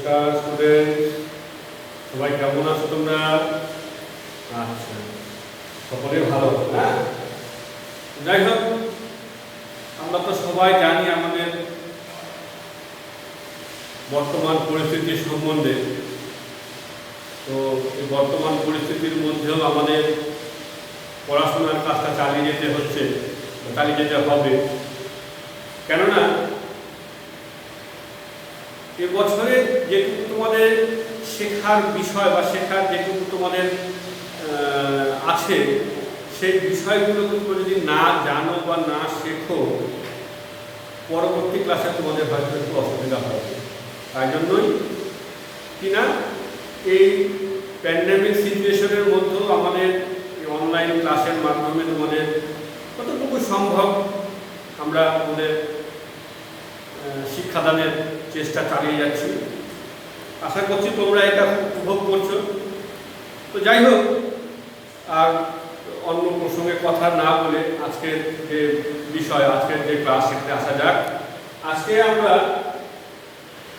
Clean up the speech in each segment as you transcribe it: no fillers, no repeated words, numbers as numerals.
নমস্কার স্টুডেন্ট, সবাই কেমন আছো তোমরা? আচ্ছা, সকলে ভালো আছো না? যাই হোক, আমরা তো সবাই জানি আমাদের বর্তমান পরিস্থিতি সম্বন্ধে। তো এই বর্তমান পরিস্থিতির মধ্যেও আমাদের পড়াশোনার কাজটা চালিয়ে যেতে হচ্ছে, চালিয়ে যেতে হবে। কেননা এবছরে যেটুকু তোমাদের শেখার বিষয় বা শেখার যেটুকু তোমাদের আছে, সেই বিষয়গুলো তুমি যদি না জানো বা না শেখো, পরবর্তী ক্লাসে তোমাদের হয়তো একটু অসুবিধা হবে। তাই জন্যই কিনা এই প্যান্ডেমিক সিচুয়েশনের মধ্যেও আমাদের অনলাইন ক্লাসের মাধ্যমে তোমাদের কতটুকু সম্ভব আমরা আমাদের শিক্ষাদানের চেষ্টা চালিয়ে যাচ্ছি। আশা করছি তোমরা এটা উপভোগ করছো। তো যাই হোক, আর অন্য প্রসঙ্গে কথা না বলে আজকের যে বিষয়, আজকের যে ক্লাস, সেটাতে আসা যাক। আজকে আমরা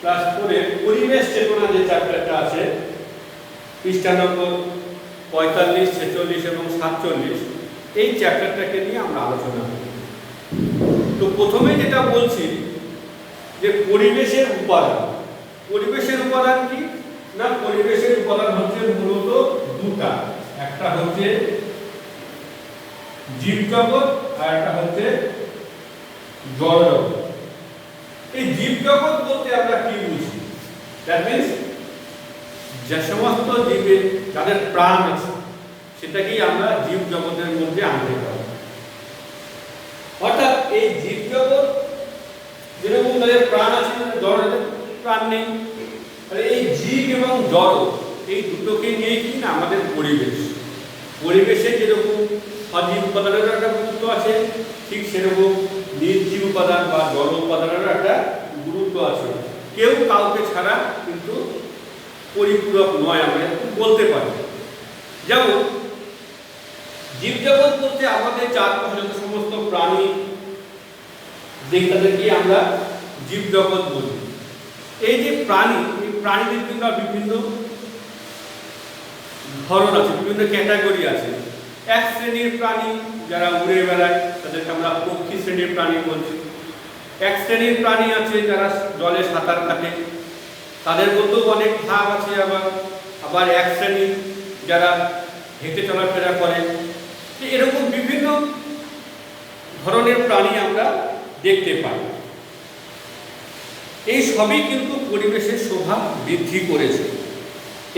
ক্লাস 4 পরিবেশ চেতনা যে চ্যাপ্টারটা আছে, পৃষ্ঠা নম্বর 45, 46 এবং 47, এই চ্যাপ্টারটাকে নিয়ে আমরা আলোচনা করি। তো প্রথমে যেটা বলছি যে পরিবেশের উপাদান। পরিবেশের উপাদান কি না? পরিবেশের উপাদান হচ্ছে মূলত দুটা, একটা হচ্ছে জীবজগৎ আর একটা হচ্ছে জড়জগৎ। এই জীবজগৎ বলতে আমরা কি বুঝি? দ্যাট মিনস যে সমস্ত জীবে যাদের প্রাণ আছে সেটাকেই আমরা জীবজগতের মধ্যে আনতে পারি। অর্থাৎ এই জীবজগৎ যেরকম তাদের প্রাণ আছে, জড়ের প্রাণ নেই। এই জীব এবং জড় এই দুটোকে নিয়ে কি না আমাদের পরিবেশ। পরিবেশে যেরকম সজীব উপাদানের একটা গুরুত্ব আছে, ঠিক সেরকম নির্জীব উপাদান বা জড় উপাদানের একটা গুরুত্ব আছে। কেউ কাউকে ছাড়া কিন্তু পরিপূরক নয়, আমরা বলতে পারি। যেমন জীবজগৎ বলতে আমাদের চারপাশে যত সমস্ত প্রাণী তাদেরকে আমরা জীবজগৎ বলি। এই যে প্রাণী, এই প্রাণীদের কিন্তু বিভিন্ন ধরন আছে, বিভিন্ন ক্যাটাগরি আছে। এক শ্রেণীর প্রাণী যারা উড়ে বেড়ায় তাদেরকে আমরা পক্ষী শ্রেণীর প্রাণী বলছি। এক শ্রেণীর প্রাণী আছে যারা জলে সাঁতার কাটে, তাদের মধ্যেও অনেক ভাগ আছে। আবার এক শ্রেণীর যারা হেঁটে চলাফেরা করে। এরকম বিভিন্ন ধরনের প্রাণী আমরা দেখতে পাই। এই সবই কিন্তু পরিবেশের শোভা বৃদ্ধি করেছে।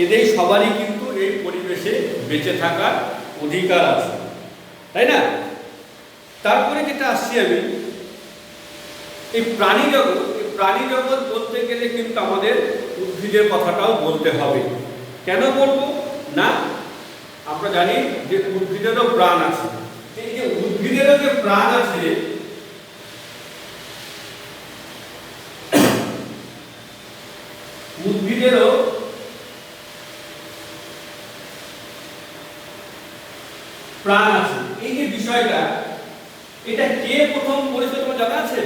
এদের সবারই কিন্তু এই পরিবেশে বেঁচে থাকার অধিকার আছে, তাই না? তারপরে যেটা আসছি আমি, এই প্রাণী জগৎ। এই প্রাণী জগৎ বলতে গেলে কিন্তু আমাদের উদ্ভিদের কথাটাও বলতে হবে। কেন বলবো না? আমরা জানি যে উদ্ভিদেরও প্রাণ আছে। এই যে উদ্ভিদেরও যে প্রাণ আছে, উদ্ভিদেরও প্রাণ আছে, এই যে বিষয়টা, এটা কে প্রথম বলেছিল তোমার জানা আছে?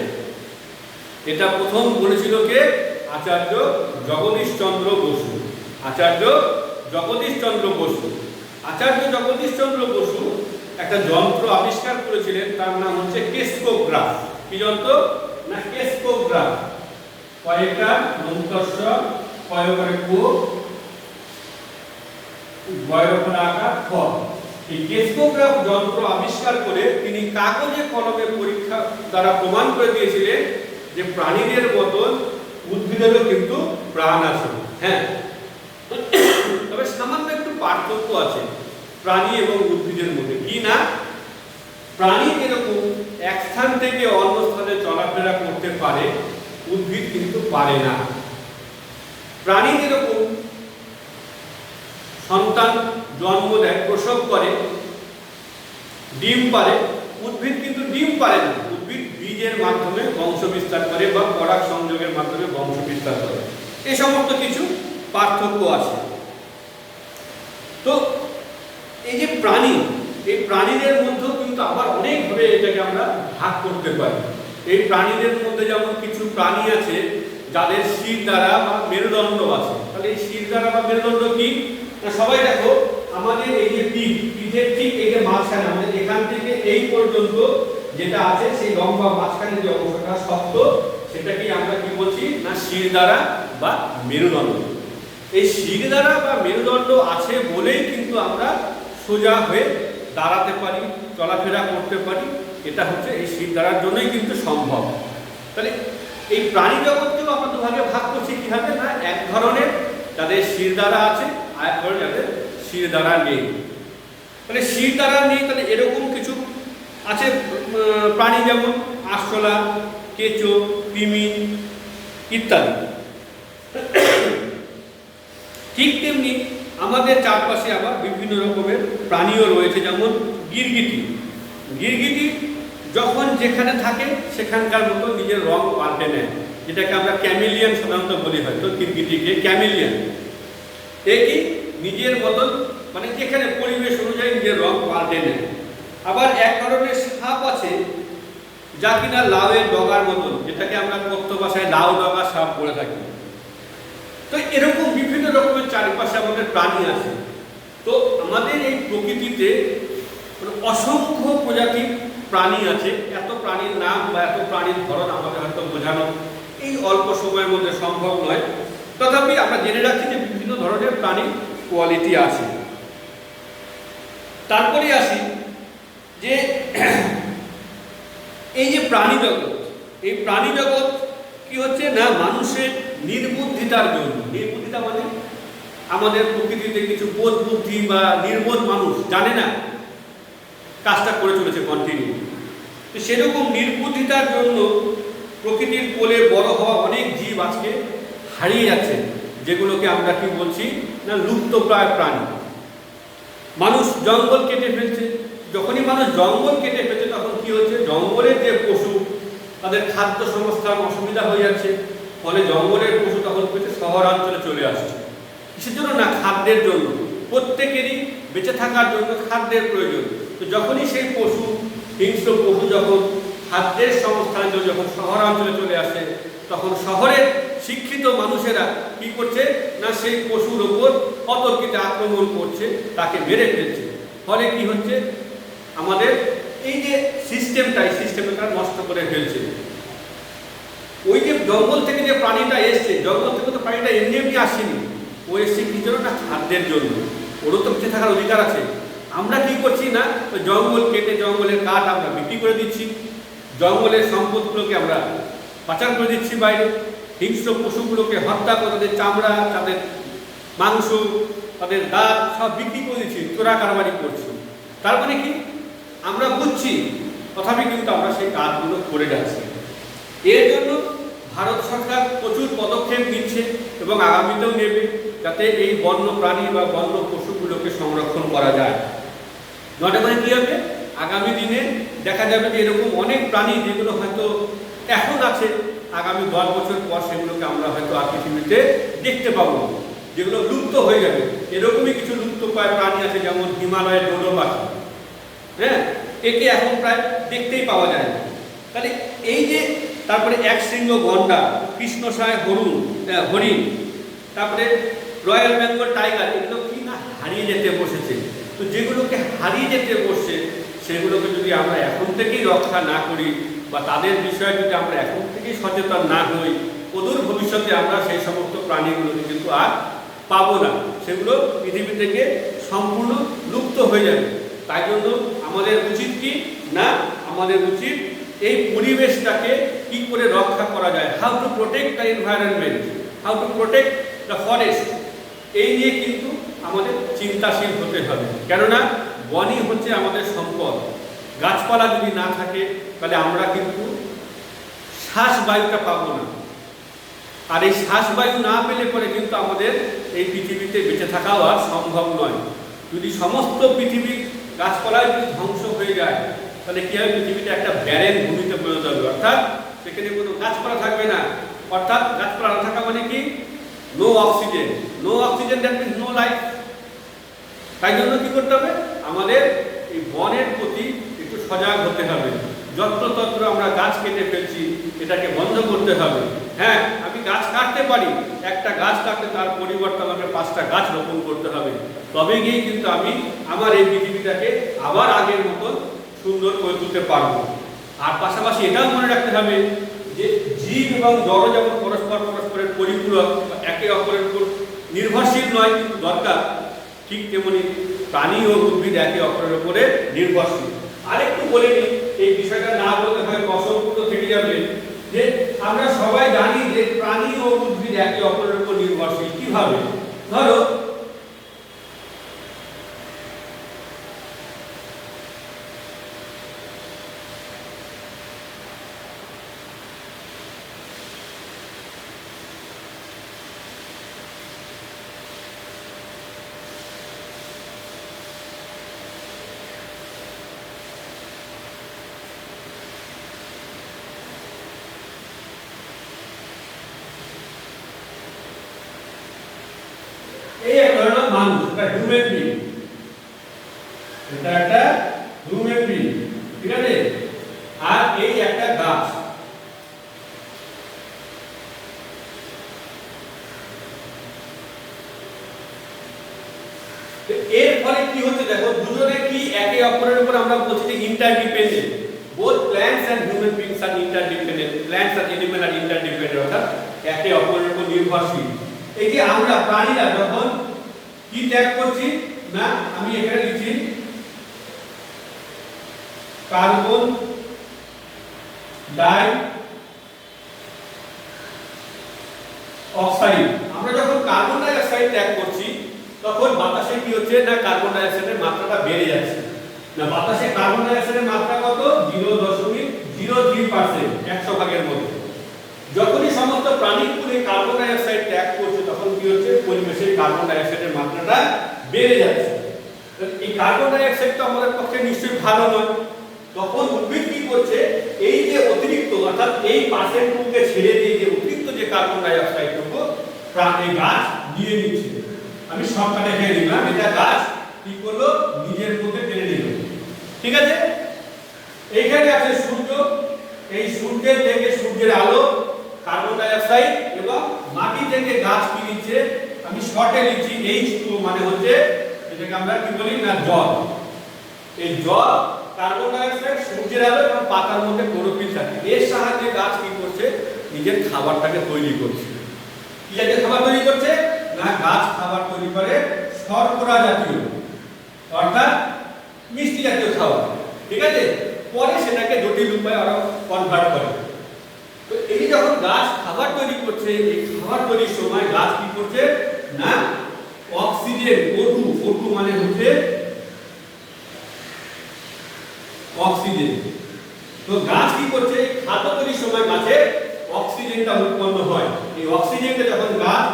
এটা প্রথম বলেছিল কে? আচার্য জগদীশ চন্দ্র বসু। আচার্য জগদীশ চন্দ্র বসু। আচার্য জগদীশ চন্দ্র বসু একটা যন্ত্র আবিষ্কার করেছিলেন, তার নাম হচ্ছে কেসকোগ্রাফ। কি যন্ত্র না? কেসকোগ্রাফ। কয়েকটা মন্তস্য কয়েকরে কো বয়রকনা আকার খ। এই কেসকোগ্রাফ যন্ত্র আবিষ্কার করে তিনি কাগজে কলমে পরীক্ষা দ্বারা প্রমাণ করে দিয়েছিলেন যে প্রাণীদের মতন উদ্ভিদেরও কিন্তু প্রাণ আছে। হ্যাঁ, তবে সামান্য একটু পার্থক্য আছে প্রাণী এবং উদ্ভিদের মধ্যে। কি না? প্রাণী যেরকম এক স্থান থেকে অন্য স্থানে চলাফেরা করতে পারে, উদ্ভিদ কিন্তু পারে না। প্রাণী যেরকম সন্তান জন্ম দেয়, প্রসব করে, ডিম পারে, উদ্ভিদ কিন্তু ডিম পারে না। উদ্ভিদ বীজের মাধ্যমে বংশ বিস্তার করে বা পরাগ সংযোগের মাধ্যমে বংশ বিস্তার করে। এই সমস্ত কিছু পার্থক্য আছে। তো এই যে প্রাণী, এই প্রাণীদের মধ্যেও কিন্তু আবার অনেকভাবে এটাকে আমরা ভাগ করতে পারি। এই প্রাণীদের মধ্যে যেমন কিছু প্রাণী আছে যাদের শির দ্বারা বা মেরুদণ্ড আছে, শিরদাঁড়া বা মেরুদণ্ড কি? না সবাই দেখো, আমাদের এই যে পিঠের ঠিক এই যে মাঝখানে, আমাদের এখান থেকে এই পর্যন্ত যেটা আছে সেই লম্বা মাঝখানে যে অংশটা শক্ত, সেটাকে আমরা কি বলছি? না শিরদাঁড়া বা মেরুদণ্ড। এই শিরদাঁড়া বা মেরুদণ্ড আছে বলেই কিন্তু আমরা সোজা হয়ে দাঁড়াতে পারি, চলাফেরা করতে পারি। এটা হচ্ছে এই শিরদাঁড়ার জন্যই কিন্তু সম্ভব। তাহলে এই প্রাণী জগৎকেও আমরা দুভাগে ভাগ করছি কিভাবে? না এক ধরনের যাদের শিরদাঁড়া আছে, আর এক ধরনের যাদের শিরদাঁড়া নেই। তাহলে শিরদাঁড়া নেই, তাহলে এরকম কিছু আছে প্রাণী, যেমন আরশোলা, কেঁচো, কৃমি ইত্যাদি। ঠিক তেমনি আমাদের চারপাশে আবার বিভিন্ন রকমের প্রাণীও রয়েছে, যেমন গিরগিটি। গিরগিটি যখন যেখানে থাকে সেখানকার মতো নিজের রং পাল্টে নেয়, যেটাকে আমরা ক্যামেলিয়ান সাধারণত বলি, হয়তো গিরগিটিকে ক্যামেলিয়ান। এটি নিজের মতন মানে যেখানে পরিবেশ অনুযায়ী নিজের রং পাল্টে নেয়। আবার এক ধরনের সাপ আছে যা কিনা লাউয়ের ডগার মতন, যেটাকে আমরা কথ্য ভাষায় লাউ ডগা সাপ বলে থাকি। তো এরকম বিভিন্ন রকমের চারিপাশে আমাদের প্রাণী আছে। তো আমাদের এই প্রকৃতিতে অসংখ্য প্রজাতির প্রাণী আছে। এত প্রাণীর নাম বা এত প্রাণীর ধরন আমাদের হয়তো বোঝানো এই অল্প সময়ের মধ্যে সম্ভব নয়। তথাপি আমরা জেনে রাখছি যে বিভিন্ন ধরনের প্রাণীর কোয়ালিটি আছে। তারপরে আসি যে এই যে প্রাণী জগৎ, এই প্রাণী জগৎ কি হচ্ছে? না মানুষের নির্বুদ্ধিতার জন্য। নির্বুদ্ধিতা মানে আমাদের প্রকৃতিতে কিছু বোধ বুদ্ধি বা নির্বোধ মানুষ জানে না, কাজটা করে চলেছে কন্টিনিউ। তো সেরকম নির্বুদ্ধিতার জন্য প্রকৃতির কোলে বড় হওয়া অনেক জীব আজকে হারিয়ে যাচ্ছে, যেগুলোকে আমরা কি বলছি? না লুপ্তপ্রায় প্রাণী। মানুষ জঙ্গল কেটে ফেলছে। যখনই মানুষ জঙ্গল কেটে ফেলছে তখন কি হচ্ছে? জঙ্গলের যে পশু তাদের খাদ্য সংস্থান অসুবিধা হয়ে যাচ্ছে, ফলে জঙ্গলের পশু তখন শহরাঞ্চলে চলে আসছে। কিসের জন্য? না খাদ্যের জন্য। প্রত্যেকেরই বেঁচে থাকার জন্য খাদ্যের প্রয়োজন। তো যখনই সেই পশু, হিংস্র পশু যখন খাদ্যের সংস্থানের জন্য যখন শহরাঞ্চলে চলে আসে, তখন শহরের শিক্ষিত মানুষেরা কি করছে? না সেই পশুর ওপর অতর্কিতে আক্রমণ করছে, তাকে মেরে ফেলছে। ফলে কি হচ্ছে? আমাদের এই যে সিস্টেমটা, এই সিস্টেমটা নষ্ট করে ফেলছে। ওই যে জঙ্গল থেকে যে প্রাণীটা এসছে, জঙ্গল থেকে তো প্রাণীটা এমনি এমনি আসেনি। ও এসছে কি জন্য? না খাদ্যের জন্য। ওরও তো বেঁচে থাকার অধিকার আছে। আমরা কি করছি? না জঙ্গল কেটে জঙ্গলের কাঠ আমরা বিক্রি করে দিচ্ছি, জঙ্গলের সম্পদগুলোকে আমরা পাচার করে দিচ্ছি বাইরে, হিংস্র পশুগুলোকে হত্যা করে তাদের চামড়া, তাদের মাংস, তাদের দাঁত সব বিক্রি করে দিচ্ছি, চোরা কারবারি করছি। তার মানে কি? আমরা বুঝছি, তথাপি কিন্তু আমরা সেই কাজগুলো করে যাচ্ছি। এর জন্য ভারত সরকার প্রচুর পদক্ষেপ নিচ্ছে এবং আগামীতেও নেবে, যাতে এই বন্য প্রাণী বা বন্য পশুগুলোকে সংরক্ষণ করা যায়। নটা করে কী হবে? আগামী দিনে দেখা যাবে যে এরকম অনেক প্রাণী যেগুলো হয়তো এখন আছে, আগামী 10 বছর পর সেগুলোকে আমরা হয়তো আর পৃথিবীতে দেখতে পাবো, যেগুলো লুপ্ত হয়ে যাবে। এরকমই কিছু লুপ্তপ্রায় প্রাণী আছে, যেমন হিমালয়ের ডোডো পাখি। হ্যাঁ, একে এখন প্রায় দেখতেই পাওয়া যায় না। তাহলে এই যে তারপরে এক শৃঙ্গ গন্ডা, কৃষ্ণসায় হরিণ, তারপরে রয়্যাল বেঙ্গল টাইগার, এগুলো কি না হারিয়ে যেতে বসেছে। তো যেগুলোকে হারিয়ে যেতে বসছে সেগুলোকে যদি আমরা এখন থেকেই রক্ষা না করি বা তাদের বিষয়ে যদি আমরা এখন থেকেই সচেতন না হই, অদূর ভবিষ্যতে আমরা সেই সমস্ত প্রাণীগুলোকে কিন্তু আর পাবো না, সেগুলো পৃথিবী থেকে সম্পূর্ণ লুপ্ত হয়ে যাবে। তাই জন্য আমাদের উচিত কি? না আমাদের উচিত এই পরিবেশটাকে কি করে রক্ষা করা যায়, how to protect the environment, how to protect the forest, এই নিয়ে কিন্তু আমাদের চিন্তাশীল হতে হবে। কেননা বনই হচ্ছে আমাদের সম্পদ। গাছপালা যদি না থাকে তাহলে আমরা কিন্তু শ্বাসবায়ুটা পাবো না, আর এই শ্বাসবায়ু না পেলে পরে কিন্তু আমাদের এই পৃথিবীতে বেঁচে থাকাও আর সম্ভব নয়। যদি সমস্ত পৃথিবী গাছপালায় যদি ধ্বংস হয়ে যায় তাহলে কি হবে? পৃথিবীতে একটা ব্যারেন ভূমিতে পরিণত হবে, অর্থাৎ সেখানে কোনো গাছপালা থাকবে না। অর্থাৎ গাছপালা না থাকা মানে কি? No oxygen. No oxygen, that means no life. তাই জন্য কি করতে হবে? আমাদের এই বনের প্রতি একটু সজাগ হতে হবে। যত্রতত্র আমরা গাছ কেটে ফেলছি, এটাকে বন্ধ করতে হবে। হ্যাঁ, আমি গাছ কাটতে পারি, একটা গাছ কাটতে তার পরিবর্তে আমাকে 5টা গাছ রোপণ করতে হবে, তবে গিয়ে কিন্তু আমি আমার এই পৃথিবীটাকে আবার আগের মতো সুন্দর করে তুলতে পারবো। আর পাশাপাশি এটাও মনে রাখতে হবে যে জীব এবং জড় যেমন পরস্পরের পরিপূরক, একে অপরের উপর নির্ভরশীল নয় কিন্তু দরকার, ঠিক তেমনি প্রাণী ও উদ্ভিদ একে অপরের উপরে নির্ভরশীল। আরেকটু বলে নিই, এই বিষয়টা না বলতে হয় অসম্পূর্ণ থেকে যাবে, যে আমরা সবাই জানি যে প্রাণী ও উদ্ভিদ একে অপরের উপর নির্ভরশীল। কিভাবে? ধরো এই এক ধরনের মানুষ, এটা হিউম্যান বিং, এটা একটা হিউম্যান বিং, ঠিক আছে? আর এই একটা গাছ, এর ফলে কি হচ্ছে দেখো, দুজনে কি একে অপরের উপর আমরা বলছি যে interdependent. both plants and human beings are interdependent, plants and animals are interdependent, অর্থাৎ একে অপরের উপর নির্ভরশীল। এই যে আমরা প্রাণীরা যখন কি ত্যাগ করছি না, আমি এখানে লিখছি কার্বন ডাই অক্সাইড। আমরা যখন কার্বন ডাই অক্সাইড ত্যাগ করছি তখন বাতাসে কি হচ্ছে না, কার্বন ডাই অক্সাইডের মাত্রাটা বেড়ে যাচ্ছে। না, বাতাসে কার্বন ডাই অক্সাইডের মাত্রা কত? 0.03%, 100 ভাগের মধ্যে। যখনই সমস্ত প্রাণীগুলো কার্বন ডাই অক্সাইড ত্যাগ করছে তখন কি হচ্ছে, পরিবেশে কার্বন ডাই অক্সাইডের মাত্রাটা বেড়ে যাচ্ছে। এই কার্বন ডাই অক্সাইড তো আমাদের পক্ষে নিশ্চয়ই ভালো নয়। তখন উদ্ভিদ কি করছে, এই যে অতিরিক্ত, অর্থাৎ এই পার্সেন্টকে ছেড়ে দিয়ে যে অতিরিক্ত যে কার্বন ডাই অক্সাইডটুকু প্রাণী গাছ নিয়ে নিচ্ছে। আমি সবটা দেখে নিলাম, এটা গাছ কি করলো, নিজের মধ্যে টেনে নিল। ঠিক আছে? এইখানে আছে সূর্য, এই সূর্যের থেকে সূর্যের আলো, কার্বন ডাই অক্সাইড এবং মাটি থেকে গাছ কি নিচ্ছে, আমি শর্টে লিখছি H2O, মানে হচ্ছে এটাকে আমরা কি বলি না, জল। এই জল, কার্বন ডাই অক্সাইড, সূর্যের আলো এবং পাতার মধ্যে ক্লোরোফিল থাকে। এর সাহায্যে গাছ কি করছে, নিজের খাবারটাকে তৈরি করছে। কি জাতীয় খাবার তৈরি করছে না, গাছ খাবার তৈরি করে শর্করা জাতীয়, অর্থাৎ মিষ্টি জাতীয় খাবার। ঠিক আছে? পরে সেটাকে জটিল উপায়ে আরো কনভার্ট করে। তো এই যখন গাছ খাবার তৈরি করছে, এই খাবার তৈরির সময় গাছ কি করছে না, অক্সিজেন, O2 মানে হচ্ছে অক্সিজেন। তো গাছ কি করছে, খাদ্য তৈরির সময় গাছের অক্সিজেনটা উৎপন্ন হয়। এই অক্সিজেনটা যখন গাছ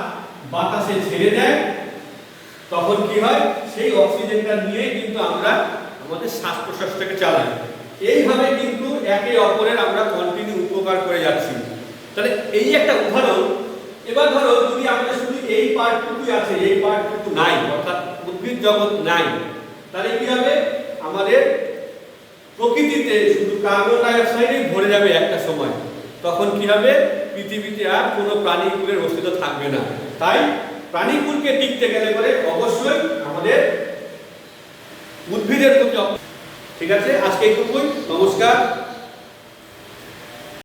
বাতাসে ছেড়ে দেয় তখন কি হয়, সেই অক্সিজেনটা নিয়ে কিন্তু আমরা আমাদের শ্বাস প্রশ্বাসটাকে চালাই। এইভাবে কিন্তু একে অপরের আমরা কন্টিনিউ উপকার করে যাচ্ছি। তাহলে এই একটা উদাহরণ। এবার ধরো যদি আমাদের শুধু এই পার্টটুকুই আছে, এই পার্টটুকু নাই, অর্থাৎ উদ্ভিদ জগৎ নাই, তাহলে কি হবে, আমাদের প্রকৃতিতে শুধু কার্বন ডাই অক্সাইডই ভরে যাবে একটা সময়। তখন কি হবে, পৃথিবীতে আর কোনো প্রাণীকুলের অস্তিত্ব থাকবে না। তাই প্রাণীকুলকে টিকতে গেলে পরে অবশ্যই আমাদের উদ্ভিদের প্রতি। ঠিক আছে, আজকে এইটুকুই। নমস্কার।